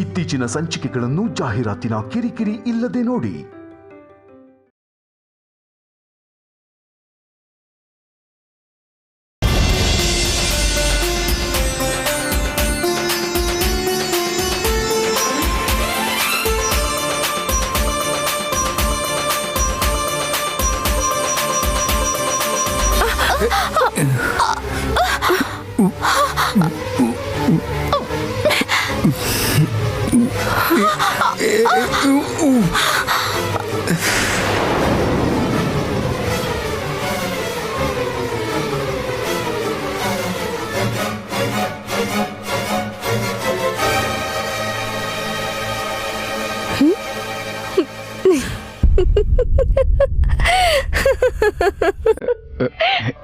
ಇತ್ತೀಚಿನ ಸಂಚಿಕೆಗಳನ್ನು ಜಾಹೀರಾತಿನ ಕಿರಿಕಿರಿ ಇಲ್ಲದೆ ನೋಡಿ.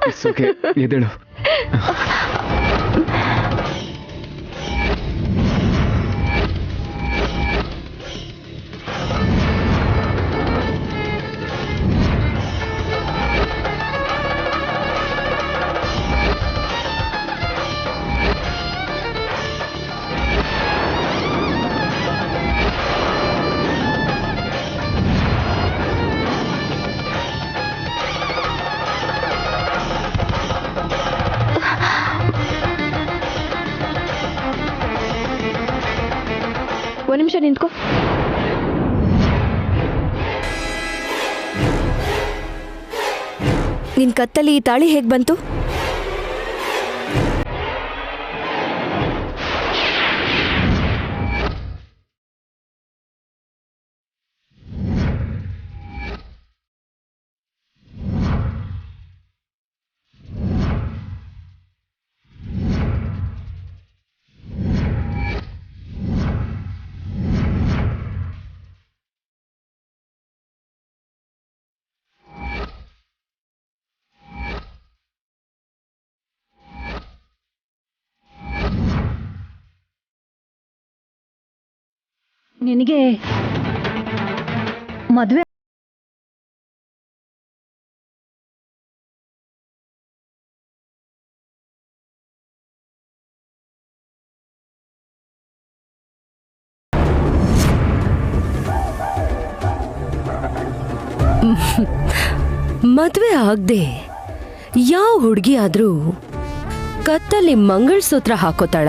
It's okay. ಎದ್ದೇಳು. ಒಂದು ನಿಮಿಷ ನಿಂತ್ಕೋ. ನಿನ್ ಕತ್ತಲ್ಲಿ ಈ ತಾಳಿ ಹೇಗ್ ಬಂತು? ನಿನಗೆ ಮದುವೆ ಮದುವೆ ಆಗದೆ ಯಾವ ಹುಡುಗಿ ಆದ್ರೂ ಕತ್ತಲ್ಲಿ ಮಂಗಳಸೂತ್ರ ಹಾಕೋತಾಳ?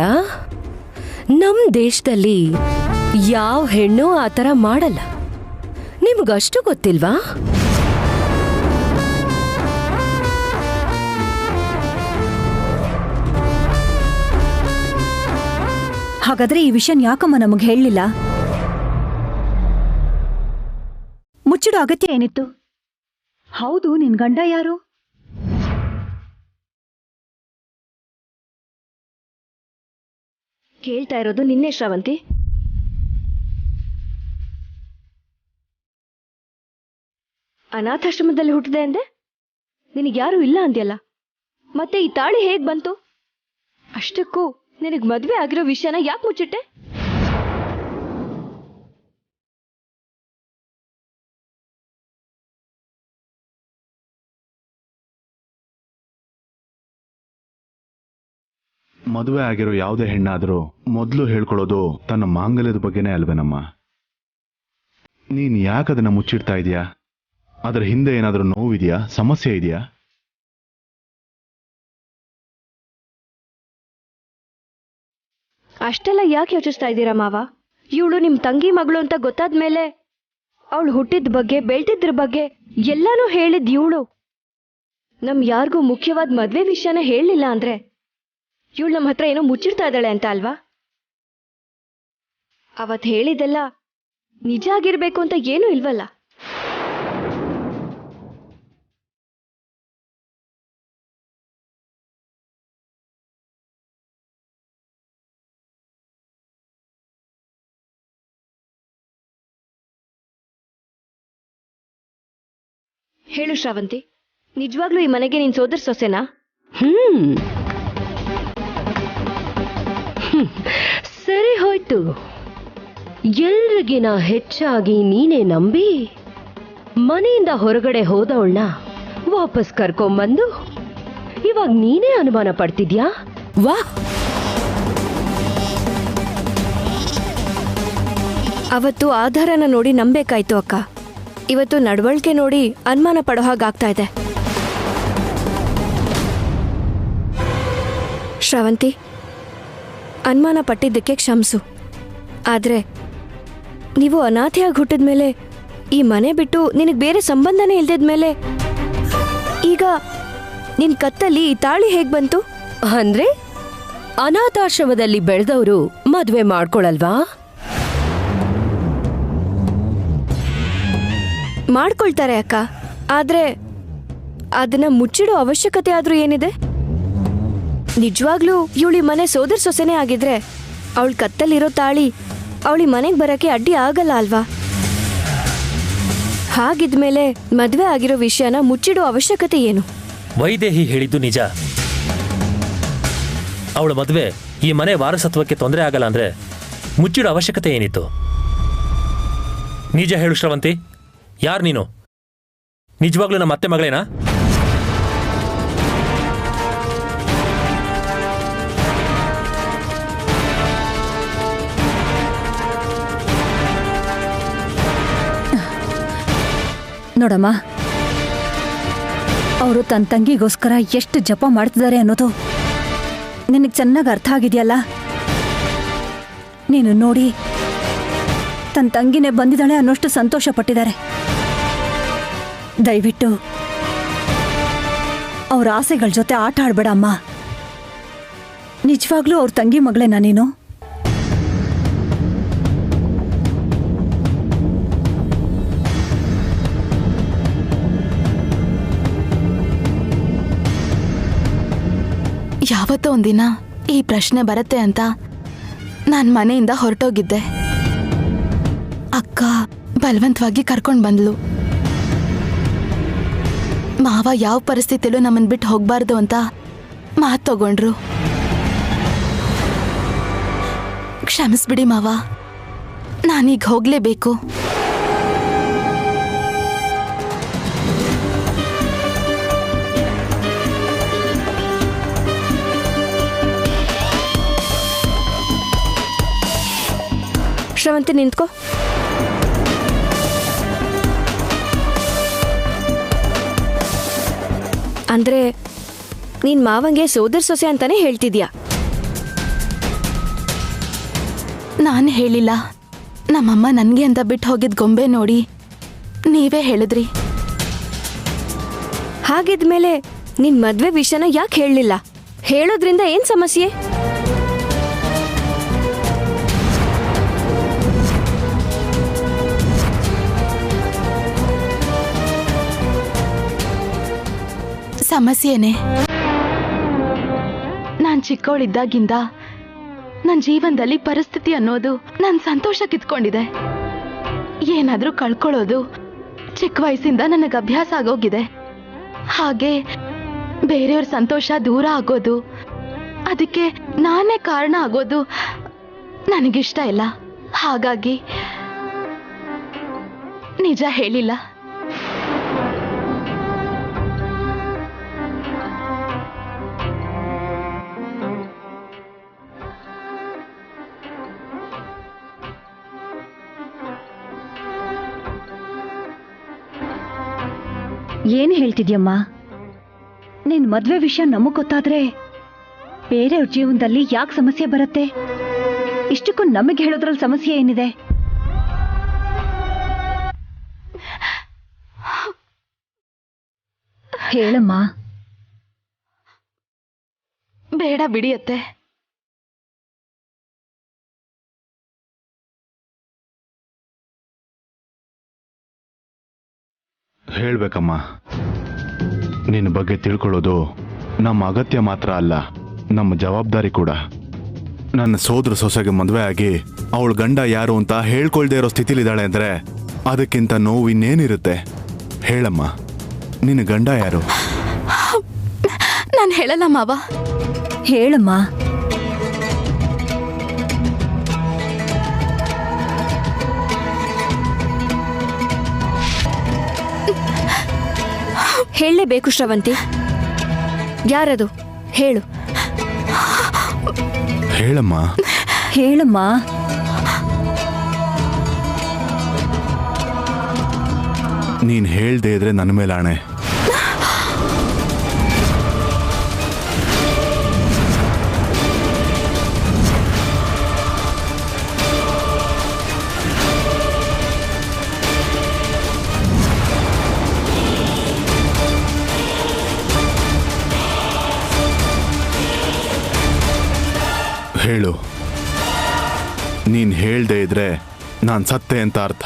ನಮ್ ದೇಶದಲ್ಲಿ ಯಾವ ಹೆಣ್ಣು ಆ ಥರ ಮಾಡಲ್ಲ. ನಿಮ್ಗಷ್ಟು ಗೊತ್ತಿಲ್ವಾ? ಹಾಗಾದ್ರೆ ಈ ವಿಷಯ ಯಾಕಮ್ಮ ನಮಗೆ ಹೇಳಲಿಲ್ಲ? ಮುಚ್ಚಿಡೋ ಅಗತ್ಯ ಏನಿತ್ತು? ಹೌದು, ನಿನ್ ಗಂಡ ಯಾರು? ಕೇಳ್ತಾ ಇರೋದು ನಿನ್ನೆ ಶ್ರಾವಂತಿ. ಅನಾಥಾಶ್ರಮದಲ್ಲಿ ಹುಟ್ಟಿದೆ ಅಂದೆ, ನಿನಗೆ ಯಾರು ಇಲ್ಲ ಅಂದ್ಯಲ್ಲ, ಮತ್ತೆ ಈ ತಾಳಿ ಹೇಗ್ ಬಂತು? ಅಷ್ಟಕ್ಕೂ ನಿನಗೆ ಮದುವೆ ಆಗಿರೋ ವಿಷಯನ ಯಾಕೆ ಮುಚ್ಚಿಟ್ಟೆ? ಮದುವೆ ಆಗಿರೋ ಯಾವುದೇ ಹೆಣ್ಣಾದರೂ ಮೊದಲು ಹೇಳ್ಕೊಳ್ಳೋದು ತನ್ನ ಮಾಂಗಲ್ಯದ ಬಗ್ಗೆನೇ ಅಲ್ವೇನಮ್ಮ? ನೀನ್ ಯಾಕದನ್ನ ಮುಚ್ಚಿಡ್ತಾ ಇದೀಯಾ? ಅದರ ಹಿಂದೆ ಏನಾದರೂ ನೋವಿದೆಯಾ? ಸಮಸ್ಯೆ ಇದೆಯಾ? ಅಷ್ಟೆಲ್ಲ ಯಾಕೆ ಯೋಚಿಸ್ತಾ ಇದ್ದೀರಾ ಮಾವ? ಇವಳು ನಿಮ್ ತಂಗಿ ಮಗಳು ಅಂತ ಗೊತ್ತಾದ್ಮೇಲೆ ಅವಳು ಹುಟ್ಟಿದ ಬಗ್ಗೆ, ಬೆಳ್ತಿದ್ರ ಬಗ್ಗೆ ಎಲ್ಲಾನು ಹೇಳಿದ್ ಇವಳು. ನಮ್ ಯಾರಿಗೂ ಮುಖ್ಯವಾದ ಮದ್ವೆ ವಿಷಯನ ಹೇಳಲಿಲ್ಲ ಅಂದ್ರೆ ಇವಳು ನಮ್ಮ ಹತ್ರ ಏನೋ ಮುಚ್ಚಿಡ್ತಾ ಇದ್ದಾಳೆ ಅಂತ ಅಲ್ವಾ? ಅವತ್ ಹೇಳಿದೆಲ್ಲ ನಿಜ ಆಗಿರ್ಬೇಕು ಅಂತ ಏನೂ ಇಲ್ವಲ್ಲ. ಹೇಳು ಶ್ರಾವಂತಿ, ನಿಜವಾಗ್ಲೂ ಈ ಮನೆಗೆ ನಿನ್ ಸೋದರ ಸೊಸೆನಾ? ಸರಿ ಹೋಯ್ತು. ಎಲ್ರಿಗಿನ ಹೆಚ್ಚಾಗಿ ನೀನೇ ನಂಬಿ ಮನೆಯಿಂದ ಹೊರಗಡೆ ಹೋದವಳನ್ನ ವಾಪಸ್ ಕರ್ಕೊಂಬಂದು ಇವಾಗ ನೀನೇ ಅನುಮಾನ ಪಡ್ತಿದ್ಯಾ? ವಾ, ಅವತ್ತು ಆಧಾರನ ನೋಡಿ ನಂಬೇಕಾಯ್ತು ಅಕ್ಕ. ಇವತ್ತು ನಡವಳಿಕೆ ನೋಡಿ ಅನುಮಾನ ಪಡೋ ಹಾಗಾಗ್ತಾ ಇದೆ. ಶ್ರವಂತಿ, ಅನುಮಾನ ಪಟ್ಟಿದ್ದಕ್ಕೆ ಕ್ಷಮಿಸು. ಆದರೆ ನೀವು ಅನಾಥೆಯಾಗಿ ಹುಟ್ಟಿದ್ಮೇಲೆ, ಈ ಮನೆ ಬಿಟ್ಟು ನಿನಗೆ ಬೇರೆ ಸಂಬಂಧನೇ ಇಲ್ದಿದ್ಮೇಲೆ, ಈಗ ನಿನ್ ಕತ್ತಲ್ಲಿ ಈ ತಾಳಿ ಹೇಗ್ ಬಂತು? ಅಂದ್ರೆ ಅನಾಥಾಶ್ರಮದಲ್ಲಿ ಬೆಳೆದವರು ಮದ್ವೆ ಮಾಡ್ಕೊಳಲ್ವಾ? ಮಾಡ್ಕೊಳ್ತಾರೆ ಅಕ್ಕ, ಆದ್ರೆ ಅದನ್ನ ಮುಚ್ಚಿಡೋ ಅವಶ್ಯಕತೆ ಆದ್ರೂ ಏನಿದೆ? ನಿಜವಾಗ್ಲೂ ಇವಳಿ ಮನೆ ಸೋದರ ಸೊಸೆನೇ ಆಗಿದ್ರೆ ಅವಳ ಕತ್ತಲ್ಲಿರೋ ತಾಳಿ ಅವಳಿ ಮನೆಗೆ ಬರಕ್ಕೆ ಅಡ್ಡಿ ಆಗಲ್ಲ ಅಲ್ವಾ? ಹಾಗಿದ್ಮೇಲೆ ಮದ್ವೆ ಆಗಿರೋ ವಿಷಯನ ಮುಚ್ಚಿಡೋ ಅವಶ್ಯಕತೆ ಏನು? ವೈದೇಹಿ ಹೇಳಿದ್ದು ನಿಜ. ಅವಳ ಮದುವೆ ಈ ಮನೆ ವಾರಸತ್ವಕ್ಕೆ ತೊಂದರೆ ಆಗಲ್ಲ ಅಂದ್ರೆ ಮುಚ್ಚಿಡೋ ಅವಶ್ಯಕತೆ ಏನಿತ್ತು? ನಿಜ ಹೇಳು ಶ್ರವಂತಿ, ಯಾರು ನೀನು? ನಿಜವಾಗ್ಲೂ ನಮ್ಮ ಅತ್ತೆ ಮಗಳೇನಾ? ನೋಡಮ್ಮ, ಅವರು ತನ್ನ ತಂಗಿಗೋಸ್ಕರ ಎಷ್ಟು ಜಪ ಮಾಡ್ತಿದ್ದಾರೆ ಅನ್ನೋದು ನಿನಗೆ ಚೆನ್ನಾಗಿ ಅರ್ಥ ಆಗಿದೆಯಲ್ಲ. ನೀನು ನೋಡಿ ತನ್ನ ತಂಗಿನೇ ಬಂದಿದ್ದಾಳೆ ಅನ್ನೋಷ್ಟು ಸಂತೋಷ ಪಟ್ಟಿದ್ದಾರೆ. ದಯವಿಟ್ಟು ಅವ್ರ ಆಸೆಗಳ ಜೊತೆ ಆಟ ಆಡ್ಬೇಡ ಅಮ್ಮ. ನಿಜವಾಗ್ಲೂ ಅವ್ರ ತಂಗಿ ಮಗಳೇನಾ ನೀನು? ಯಾವತ್ತೋ ಒಂದಿನ ಈ ಪ್ರಶ್ನೆ ಬರುತ್ತೆ ಅಂತ ನಾನು ಮನೆಯಿಂದ ಹೊರಟೋಗಿದ್ದೆ. ಅಕ್ಕ ಬಲವಂತವಾಗಿ ಕರ್ಕೊಂಡು ಬಂದ್ಲು. ಮಾವ ಯಾವ ಪರಿಸ್ಥಿತಿಲೂ ನಮ್ಮನ್ನು ಬಿಟ್ಟು ಹೋಗಬಾರ್ದು ಅಂತ ಮಾತು ತಗೊಂಡ್ರು. ಕ್ಷಮಿಸ್ಬಿಡಿ ಮಾವ, ನಾನೀಗ ಹೋಗಲೇಬೇಕು. ಶ್ರವಂತಿ, ನಿಂತ್ಕೋ. ಅಂದ್ರೆ ನೀನ್ ಮಾವಂಗೆ ಸೋದರ ಸೊಸೆ ಅಂತಾನೆ ಹೇಳ್ತಿದ್ಯಾ? ನಾನು ಹೇಳಿಲ್ಲ. ನಮ್ಮಮ್ಮ ನನಗೆ ಅಂತ ಬಿಟ್ಟು ಹೋಗಿದ್ ಗೊಂಬೆ ನೋಡಿ ನೀವೇ ಹೇಳಿದ್ರಿ. ಹಾಗಿದ್ಮೇಲೆ ನಿನ್ ಮದ್ವೆ ವಿಷಯನ ಯಾಕೆ ಹೇಳಲಿಲ್ಲ? ಹೇಳೋದ್ರಿಂದ ಏನ್ ಸಮಸ್ಯೆ? ಸಮಸ್ಯೆನೇ. ನಾನು ಚಿಕ್ಕವಳಿದ್ದಾಗಿಂದ ನನ್ನ ಜೀವನದಲ್ಲಿ ಪರಿಸ್ಥಿತಿ ಅನ್ನೋದು ನನ್ನ ಸಂತೋಷ ಕಿತ್ಕೊಂಡಿದೆ. ಏನಾದ್ರೂ ಕಳ್ಕೊಳ್ಳೋದು ಚಿಕ್ಕ ವಯಸ್ಸಿಂದ ನನಗೆ ಅಭ್ಯಾಸ ಆಗೋಗಿದೆ. ಹಾಗೆ ಬೇರೆಯವ್ರ ಸಂತೋಷ ದೂರ ಆಗೋದು, ಅದಕ್ಕೆ ನಾನೇ ಕಾರಣ ಆಗೋದು ನನಗಿಷ್ಟ ಇಲ್ಲ. ಹಾಗಾಗಿ ನಿಜ ಹೇಳಿಲ್ಲ. ಏನು ಹೇಳ್ತಿದ್ಯಮ್ಮ? ನಿನ್ ಮದ್ವೆ ವಿಷಯ ನಮಗ್ ಗೊತ್ತಾದ್ರೆ ಬೇರೆಯವ್ರ ಜೀವನದಲ್ಲಿ ಯಾಕೆ ಸಮಸ್ಯೆ ಬರುತ್ತೆ? ಇಷ್ಟಕ್ಕೂ ನಮಗೆ ಹೇಳೋದ್ರಲ್ಲಿ ಸಮಸ್ಯೆ ಏನಿದೆ? ಹೇಳಮ್ಮ. ಬೇಡ ಬಿಡಿಯತ್ತೆ. ಹೇಳ್ಬೇಕಮ್ಮ, ನಿನ್ನ ಬಗ್ಗೆ ತಿಳ್ಕೊಳ್ಳೋದು ನಮ್ಮ ಅಗತ್ಯ ಮಾತ್ರ ಅಲ್ಲ, ನಮ್ಮ ಜವಾಬ್ದಾರಿ ಕೂಡ. ನನ್ನ ಸೋದರ ಸೊಸೆಗೆ ಮದುವೆ ಆಗಿ ಅವಳ ಗಂಡ ಯಾರು ಅಂತ ಹೇಳ್ಕೊಳ್ದೇ ಇರೋ ಸ್ಥಿತಿಲಿದ್ದಾಳೆ ಅಂದ್ರೆ ಅದಕ್ಕಿಂತ ನೋವು ಇನ್ನೇನಿರುತ್ತೆ? ಹೇಳಮ್ಮ, ನಿನ್ನ ಗಂಡ ಯಾರು? ನಾನು ಹೇಳಲ್ಲ ಮಾವ. ಹೇಳಮ್ಮ. ಹೇಳಲೇಬೇಕು ಶ್ರವಂತಿ. ಯಾರದು? ಹೇಳು. ಹೇಳಮ್ಮ. ಹೇಳಮ್ಮ. ನೀನ್ ಹೇಳ್ದೇ ಇದ್ರೆ ನನ್ನ ಮೇಲೆ ಆಣೆ. ಹೇಳು, ನೀನ್ ಹೇಳ್ದೇ ಇದ್ರೆ ನಾನ್ ಸತ್ತೆ ಅಂತ ಅರ್ಥ.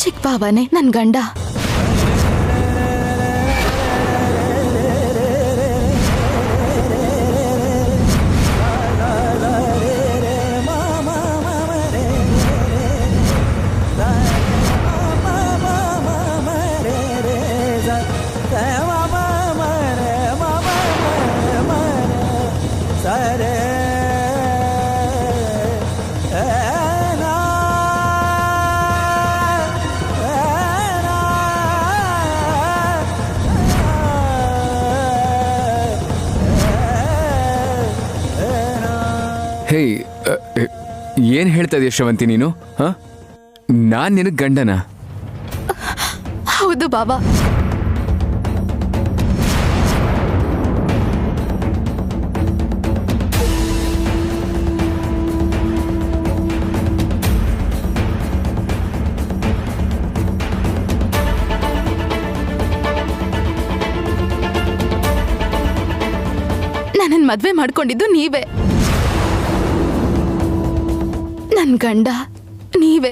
ಚಿಕ್ಕ ಬಾಬಾನೇ ನನ್ ಗಂಡ. ಹೇ, ಏನ್ ಹೇಳ್ತಾ ಇದೀಯ ಶ್ರವಂತಿ ನೀನು? ನಾನ್ ನಿನಗ್ ಗಂಡನ? ಹೌದು ಬಾಬಾ. ನನ್ನನ್ ಮದ್ವೆ ಮಾಡ್ಕೊಂಡಿದ್ದು ನೀವೇ. ನನ್ ಗಂಡ ನೀವೇ.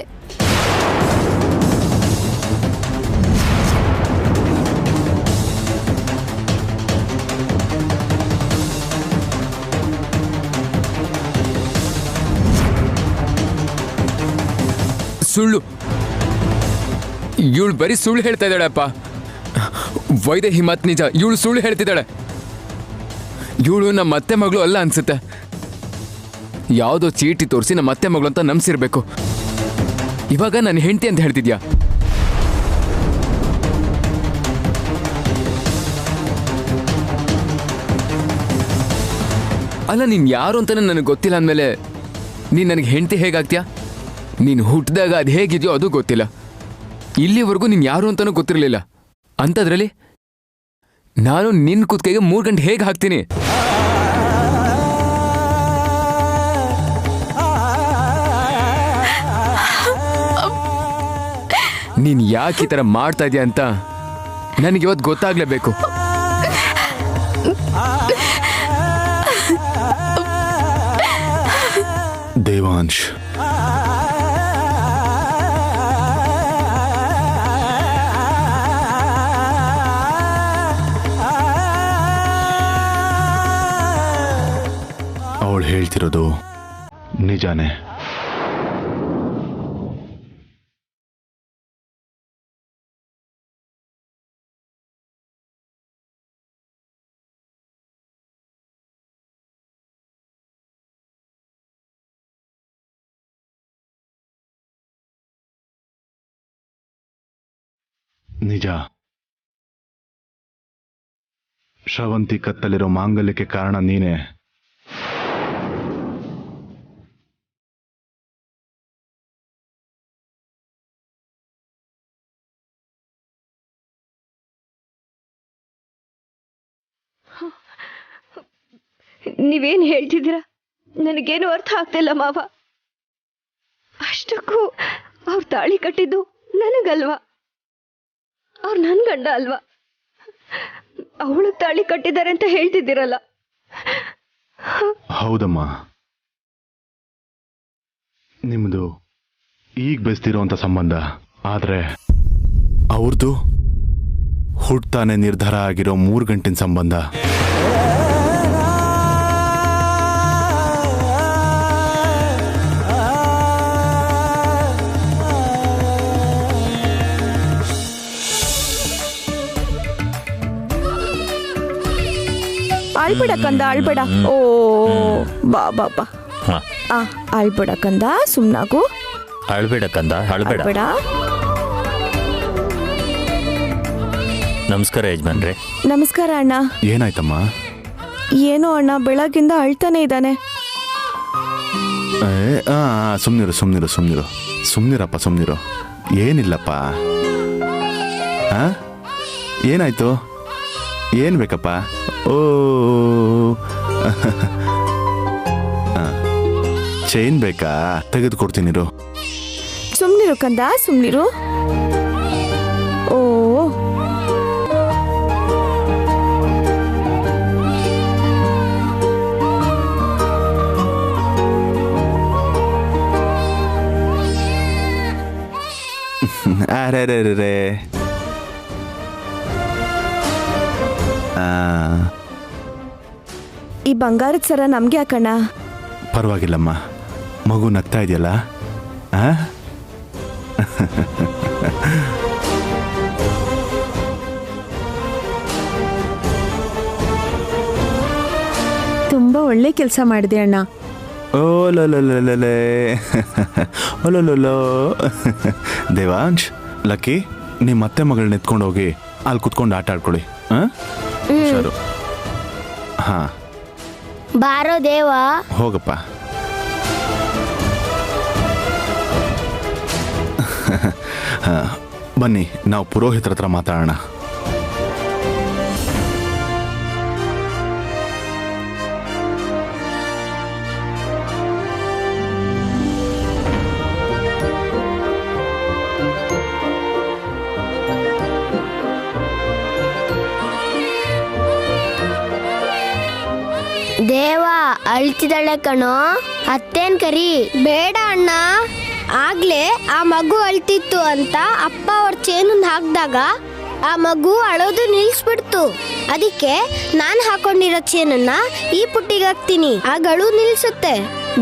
ಸುಳ್ಳು. ಇವಳು ಬರೀ ಸುಳ್ಳು ಹೇಳ್ತಾ ಇದ್ದಾಳಪ್ಪ. ವೈದೇಹಿ ಮತ್ ನಿಜ, ಇವಳು ಸುಳ್ಳು ಹೇಳ್ತಿದ್ದಾಳೆ. ಇವಳು ನಮ್ಮ ಅತ್ತೆ ಮಗಳು ಅಲ್ಲ ಅನ್ಸುತ್ತೆ. ಯಾವುದೋ ಚೀಟಿ ತೋರಿಸಿ ನಮ್ಮ ಅತ್ತೆ ಮಗಳು ಅಂತ ನಂಬಿಸಿರ್ಬೇಕು. ಇವಾಗ ನನ್ನ ಹೆಂಡತಿ ಅಂತ ಹೇಳ್ತಿದ್ಯಾ? ಅಲ್ಲ, ನೀನ್ ಯಾರು ಅಂತಾನೆ ನನಗೆ ಗೊತ್ತಿಲ್ಲ ಅಂದಮೇಲೆ ನೀನ್ ನನಗೆ ಹೆಂಡತಿ ಹೇಗಾಗ್ತೀಯಾ? ನೀನು ಹುಟ್ಟಿದಾಗ ಅದು ಹೇಗಿದೆಯೋ ಅದು ಗೊತ್ತಿಲ್ಲ. ಇಲ್ಲಿವರೆಗೂ ನೀನು ಯಾರು ಅಂತಾನೂ ಗೊತ್ತಿರಲಿಲ್ಲ. ಅಂಥದ್ರಲ್ಲಿ ನಾನು ನಿನ್ನ ಕುತ್ತಿಗೆಗೆ 3 ಗಂಟೆ ಹೇಗೆ ಹಾಕ್ತೀನಿ? ನೀನು ಯಾಕೆ ಈ ಥರ ಮಾಡ್ತಾ ಇದೀಯ ಅಂತ ನನಗೆ ಇವತ್ತು ಗೊತ್ತಾಗ್ಲೇಬೇಕು. ದೇವಾಂಶ್, ಅವಳು ಹೇಳ್ತಿರೋದು ನಿಜಾನೇ. ನಿಜ. ಶ್ರವಂತಿ ಕತ್ತಲಿರೋ ಮಾಂಗಲ್ಯಕ್ಕೆ ಕಾರಣ ನೀನೇ. ನೀವೇನು ಹೇಳ್ತಿದ್ದೀರಾ? ನನಗೇನು ಅರ್ಥ ಆಗ್ತಿಲ್ಲ ಮಾವ. ಅಷ್ಟಕ್ಕೂ ಅವ್ರು ತಾಳಿ ಕಟ್ಟಿದ್ದು ನನಗಲ್ವಾ? ಅವ್ರು ನನ್ನ ಗಂಡ ಅಲ್ವಾ? ಅವಳು ತಾಳಿ ಕಟ್ಟಿದ್ದಾರೆ ಅಂತ ಹೇಳ್ತಿದ್ದೀರಲ್ಲ. ಹೌದಮ್ಮ, ನಿಮ್ದು ಈಗ ಬೆಸ್ತಿರೋಂಥ ಸಂಬಂಧ. ಆದ್ರೆ ಅವ್ರದ್ದು ಹುಟ್ತಾನೆ ನಿರ್ಧಾರ ಆಗಿರೋ 3 ಗಂಟಿನ ಸಂಬಂಧ. ಅಳ್ಬೇಡ ಕಂದ, ಅಳ್ಬೇಡ. ಓ ಬಾ ಬಾ ಬಾ. ಅಳ್ಬೇಡ ಕಂದ, ಸುಮ್ನಾಗು. ಅಳ್ಬೇಡ ಕಂದ, ಅಳ್ಬೇಡ. ನಮಸ್ಕಾರ ಯಜಮಾನ್ರೆ. ನಮಸ್ಕಾರ ಅಣ್ಣ. ಏನಾಯ್ತಮ್ಮ? ಏನೋ ಅಣ್ಣ, ಬೆಳಗಿಂದ ಅಳ್ತಾನೆ ಇದ್ದಾನೆ. ಸುಮ್ನಿರು ಸುಮ್ನಿರು ಸುಮ್ನಿರು ಸುಮ್ನಿರಪ್ಪ ಸುಮ್ನಿರು. ಏನಿಲ್ಲಪ್ಪ. ಏನಾಯ್ತು? ಏನ್ ಬೇಕಪ್ಪ? ಓ ಚೈನ್ ಬೇಕಾ? ತೆಗೆದುಕೊಡ್ತೀನಿರು. ಸುಮ್ನಿರು ಕಂದ, ಸುಮ್ನಿರು. ಓ ಅರೆ ಈ ಬಂಗಾರದ ಸರ ನಮ್ಗೆ ಯಾಕಣ್ಣ? ಪರವಾಗಿಲ್ಲಮ್ಮ, ಮಗು ನಗ್ತಾ ಇದೆಯಲ್ಲ. ತುಂಬಾ ಒಳ್ಳೆ ಕೆಲಸ ಮಾಡಿದೆ ಅಣ್ಣ. ಓಲೋಲೋಲೋಲೇ ಓಲೋಲೋಲೋ. ದೇವಾಂಶ್, ಲಕ್ಕಿ, ನಿಮ್ಮ ಅತ್ತೆ ಮಗಳನ್ನ ಎತ್ಕೊಂಡು ಹೋಗಿ ಅಲ್ಲಿ ಕುತ್ಕೊಂಡು ಆಟ ಆಡ್ಕೊಳ್ಳಿ. ಹುಷಾರು. ಹಾ ಬಾರೋ ದೇವಾ. ಹೋಗಪ್ಪ. ಬನ್ನಿ, ನಾವು ಪುರೋಹಿತರ ಹತ್ರ ಮಾತಾಡೋಣ. ದೇವಾ ಅಳ್ತಿದ್ದಾಳೆ ಕಣೋ, ಅತ್ತೇನ್ ಕರಿ. ಬೇಡ ಅಣ್ಣ, ಆಗ್ಲೇ ಆ ಮಗು ಅಳ್ತಿತ್ತು ಅಂತ ಅಪ್ಪ ಅವ್ರ ಚೇನನ್ ಹಾಕ್ದಾಗ ಆ ಮಗು ಅಳೋದು ನಿಲ್ಸ್ಬಿಡ್ತು. ಅದಕ್ಕೆ ನಾನು ಹಾಕೊಂಡಿರೋ ಚೇನನ್ನ ಈ ಪುಟ್ಟಿಗೆ ಹಾಕ್ತೀನಿ, ಆಗ ಅಳು ನಿಲ್ಸುತ್ತೆ.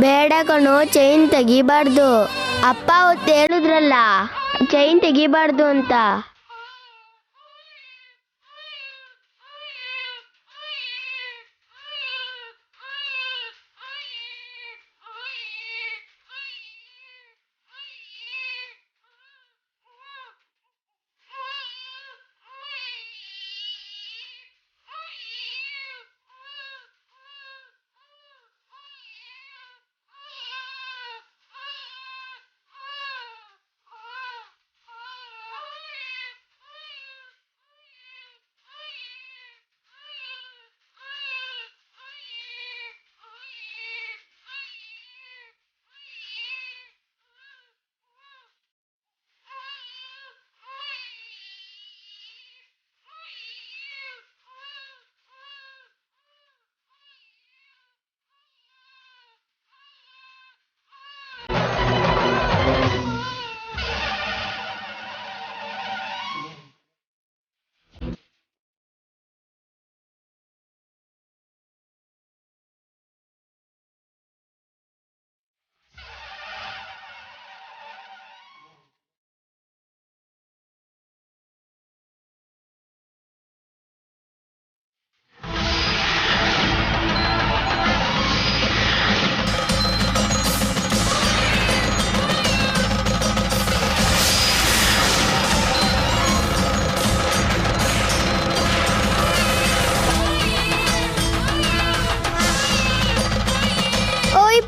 ಬೇಡ ಕಣೋ, ಚೈನ್ ತೆಗಿಬಾರ್ದು. ಅಪ್ಪ ಅವತ್ತು ಹೇಳಿದ್ರಲ್ಲ ಚೈನ್ ತೆಗಿಬಾರ್ದು ಅಂತ.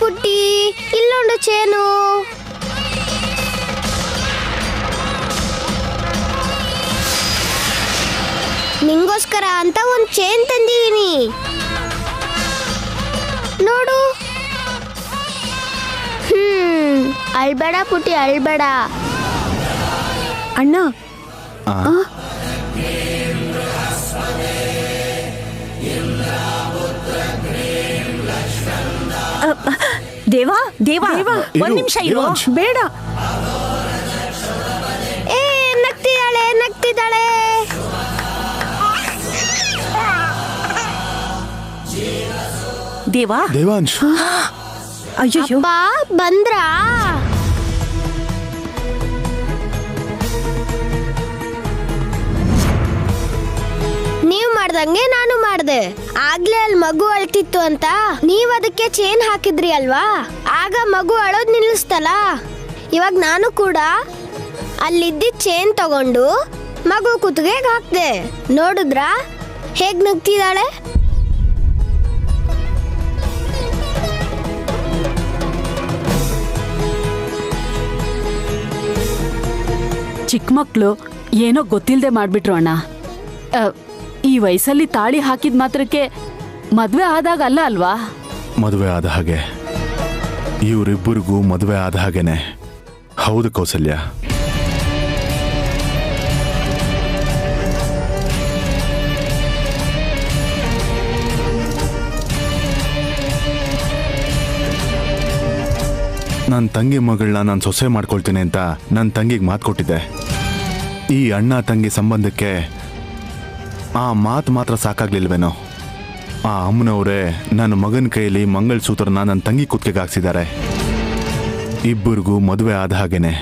ಪುಟ್ಟಿ, ಇಲ್ಲೊಂದು ಚೇನು. ನಿಂಗೋಸ್ಕರ ಅಂತ ಒಂದು ಚೇನ್ ತಂದಿದ್ದೀನಿ ನೋಡು. ಅಳ್ಬೇಡ ಪುಟ್ಟಿ, ಅಳ್ಬೇಡ. ಅಣ್ಣ, ದೇವಾ ದೇವಾ ಒಂದ್ ನಿಮಿಷ ಇರು. ಬೇಡ. ನಗ್ತಿದ್ದಾಳೆ ನಗ್ತಿದ್ದಾಳೆ. ದೇವಾ, ದೇವಾಂಶ್, ಅಯ್ಯೋ ಬಂದ್ರಾ? ನೀವ್ ಮಾಡ್ದಂಗೆ ನಾನು ಮಾಡ್ದೆ. ಆಗ್ಲೇ ಅಲ್ಲಿ ಮಗು ಅಳ್ತಿತ್ತು ಅಂತ ನೀವ್ ಅದಕ್ಕೆ ಚೇನ್ ಹಾಕಿದ್ರಿ ಅಲ್ವಾ, ಆಗ ಮಗು ಅಳೋದ್ ನಿಲ್ಲಿಸ್ತಲ್ಲ. ಇವಾಗ ನಾನು ಕೂಡ ಅಲ್ಲಿದ್ದ ಚೇನ್ ತಗೊಂಡು ಮಗು ಕುತ್ತಿಗೆಗೆ ಹಾಕ್ದೆ. ನೋಡಿದ್ರಾ ಹೇಗ್ ನಗ್ತಿದ್ದಾಳೆ? ಚಿಕ್ಕ ಮಕ್ಕಳು ಏನೋ ಗೊತ್ತಿಲ್ಲದೆ ಮಾಡ್ಬಿಟ್ರು ಅಣ್ಣ. ಈ ವಯಸ್ಸಲ್ಲಿ ತಾಳಿ ಹಾಕಿದ ಮಾತ್ರಕ್ಕೆ ಮದ್ವೆ ಆದಾಗ ಅಲ್ಲ ಅಲ್ವಾ? ಮದುವೆ ಆದ ಹಾಗೆ, ಇವರಿಬ್ಬರಿಗೂ ಮದುವೆ ಆದ ಹಾಗೇನೆ. ಹೌದು ಕೌಸಲ್ಯ. ನನ್ನ ತಂಗಿ ಮಗಳನ್ನ ನಾನು ಸೊಸೆ ಮಾಡ್ಕೊಳ್ತೀನಿ ಅಂತ ನನ್ನ ತಂಗಿಗೆ ಮಾತು ಕೊಟ್ಟಿದ್ದೆ. ಈ ಅಣ್ಣ ತಂಗಿ ಸಂಬಂಧಕ್ಕೆ ಆ ಮಾತು ಮಾತ್ರ ಸಾಕಾಗ್ಲಿಲ್ವೇನೋ? ಆ ಅಮ್ಮನವರೇ ನನ್ನ ಮಗನ ಕೈಯಲ್ಲಿ ಮಂಗಲಸೂತ್ರನ ನನ್ನ ತಂಗಿ ಕುತ್ತಿಗೆಗೆ ಹಾಕ್ಸಿದ್ದಾರೆ. ಇಬ್ಬರಿಗೂ ಮದುವೆ ಆದ ಹಾಗೇನೆ.